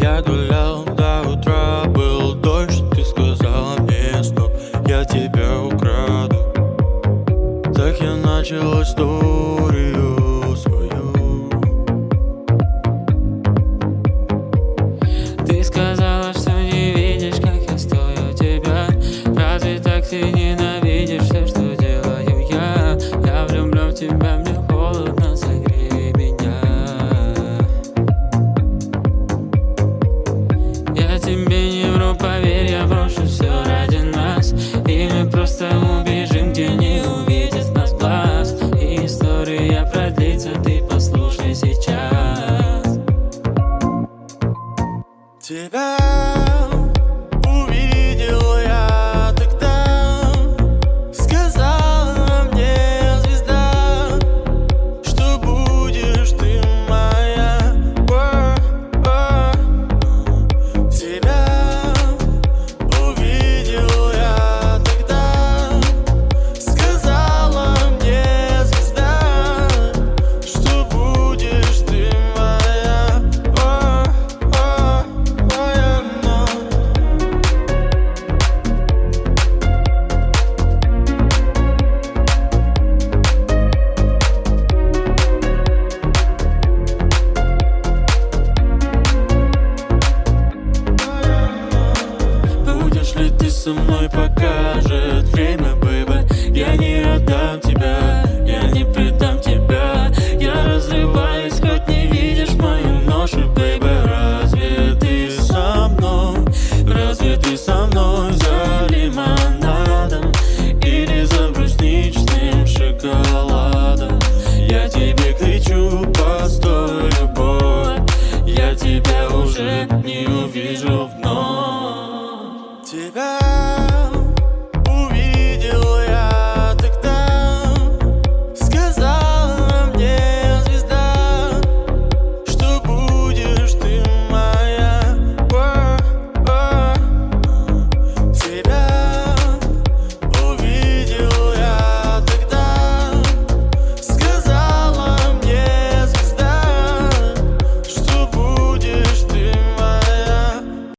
Я гулял до утра, был дождь, ты сказала мне стоп, я тебя украду. Так я начал историю свою. Ты сказала, что не видишь, как я стою тебя. Разве так ты ненавидишь все, что делаю я? Я влюблен в тебя, мне холодно, согрей меня. Я тебе не вру, поверь, я брошу все ради нас. И мы просто убежим, где не увидит нас глаз. И история продлится, ты послушай сейчас. Тебя увидел я тогда, сказала мне звезда, что будешь ты моя. Тебя увидел я тогда, сказала мне звезда, что будешь ты моя. Будешь ли ты со мной, покажет время, бэйбэ. Я не отдам тебя, я не предам тебя. Я разрываюсь, хоть не видишь мою ношу, бэйбэ. Разве ты со мной? Разве ты со мной за лимонадом или за брусничным шоколадом? Я тебе кричу: постой, любовь, я тебя уже не увижу вновь.